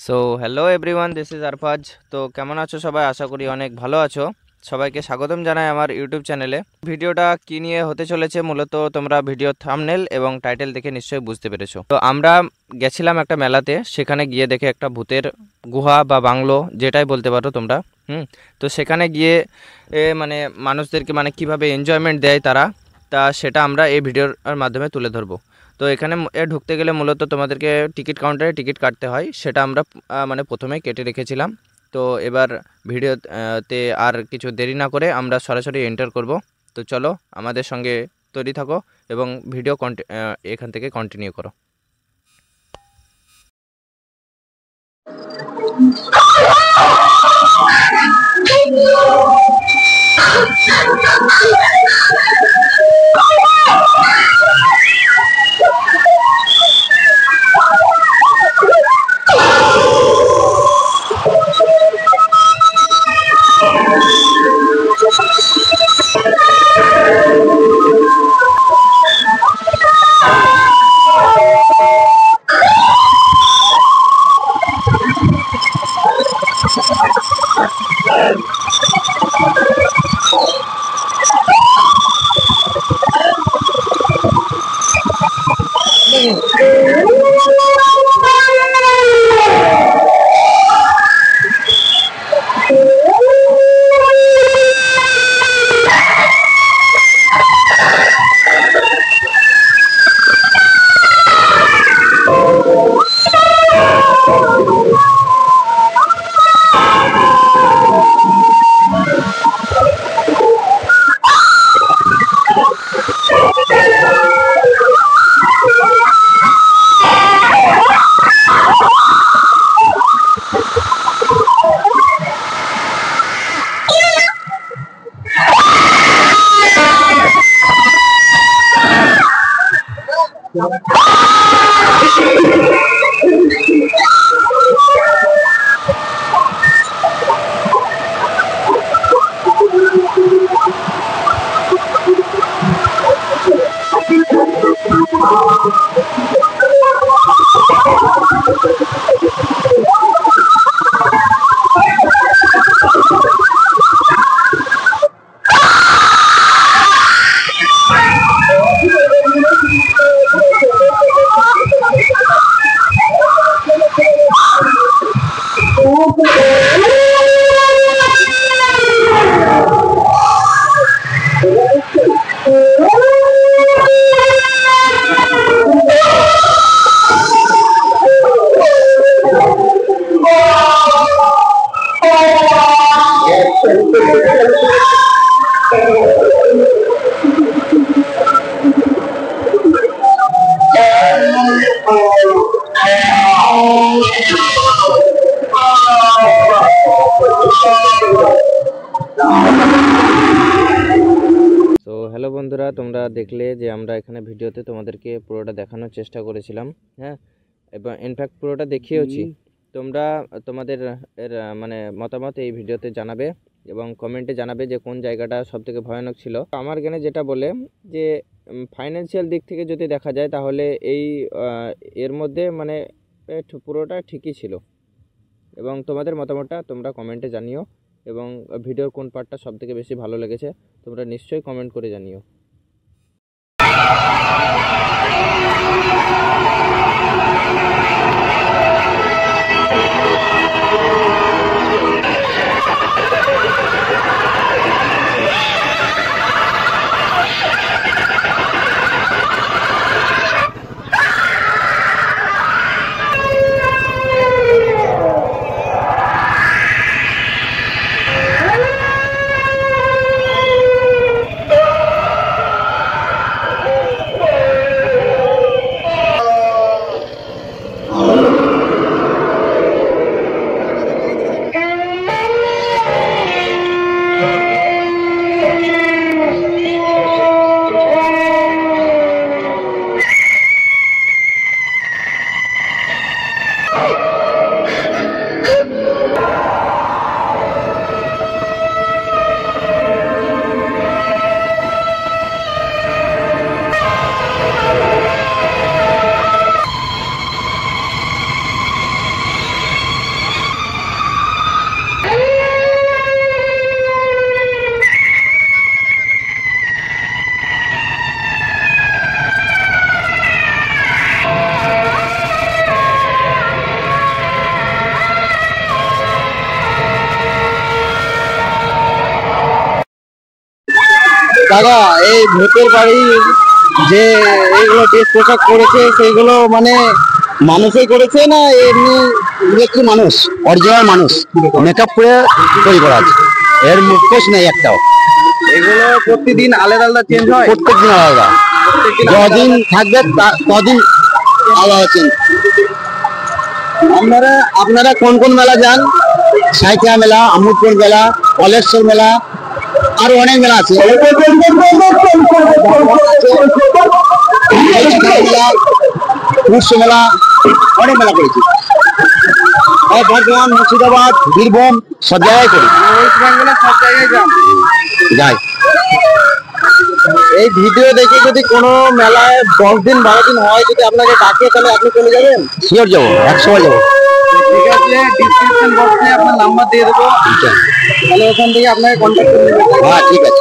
So hello everyone, this is Arfaz. তো কেমন আছো সবাই? আশা করি অনেক ভালো আছো। সবাইকে স্বাগতম জানাই আমার ইউটিউব চ্যানেলে। ভিডিওটা কি নিয়ে হতে চলেছে মূলত তোমরা ভিডিও থাম্বনেল এবং টাইটেল দেখে নিশ্চয়ই বুঝতে পেরেছো। তো আমরা গেছিলাম একটা মেলাতে, সেখানে গিয়ে দেখে একটা ভূতের গুহা বা বাংলো যেটাই বলতে পারো তোমরা। তো সেখানে গিয়ে মানে মানুষদেরকে মানে কিভাবে এনজয়মেন্ট দেয় তারা, তা সেটা আমরা এই ভিডিওর মাধ্যমে তুলে ধরবো। তো এখানে ঢুকতে গেলে মূলত তোমাদেরকে টিকিট কাউন্টারে টিকিট কাটতে হয়, সেটা আমরা মানে প্রথমেই কেটে রেখেছিলাম। তো এবার ভিডিওতে আর কিছু দেরি না করে আমরা সরাসরি এন্টার করব। তো চলো আমাদের সঙ্গে তৈরি থাকো এবং ভিডিও এখান থেকে কন্টিনিউ করো। তো হ্যালো বন্ধুরা, তোমরা দেখলে যে আমরা এখানে ভিডিওতে তোমাদেরকে পুরোটা দেখানোর চেষ্টা করেছিলাম। হ্যাঁ, এবং ইনফ্যাক্ট পুরোটা দেখিয়েওছি। তোমরা তোমাদের মানে মতামত এই ভিডিওতে জানাবে এবং কমেন্টে জানাবে যে কোন জায়গাটা সবথেকে ভয়ানক ছিল। আমার জ্ঞানে যেটা বলে যে ফাইন্যান্সিয়াল দিক থেকে যদি দেখা যায় তাহলে এই এর মধ্যে মানে পুরোটা ঠিকই ছিল। এবং তোমাদের মতামতটা তোমরা কমেন্টে জানিও এবং ভিডিওর কোন পার্টটা সবথেকে বেশি ভালো লেগেছে তোমরা নিশ্চয়ই কমেন্ট করে জানিও। দাদা এই ভূতের বাড়ি যে এইগুলো ড্রেস পোশাক করেছে সেইগুলো মানে মানুষই করেছে না এমনি ইলেকট্রিক মানুষ অরিজিনাল মানুষ মেকআপ করে তৈরি করা আছে, এর মুখোশ নেই একটাও। এগুলো প্রতিদিন আলাদা আলাদা চেঞ্জ হয়? প্রত্যেকদিন আলাদা, যদিন থাকবে কদিন আলাদা চেঞ্জ। আপনারা কোন কোন মেলা যান? সাইথিয়া মেলা, আমোদপুর মেলা, কলেশ্বর মেলা, আরো অনেক মেলা আছে। মেলা অনেক মেলা করেছি, বর্ধমান, মুর্শিদাবাদ, বীরভূম সব জায়গায় করি, ওয়েস্ট বেঙ্গলের সব জায়গায় যাই। এই ভিডিও দেখে যদি কোনো মেলায় 10 দিন 12 দিন হয়, যদি আপনাকে ডাকে তাহলে আপনি চলে যাবেন? শিওর যাবো, 100 যাবো। ঠিক আছে, ডিসক্রিপশন বক্সে আপনার নাম্বার দিয়ে দেবো, তাহলে ওখান থেকে আপনাকে কন্ট্যাক্ট করে নেবেন। হ্যাঁ ঠিক আছে।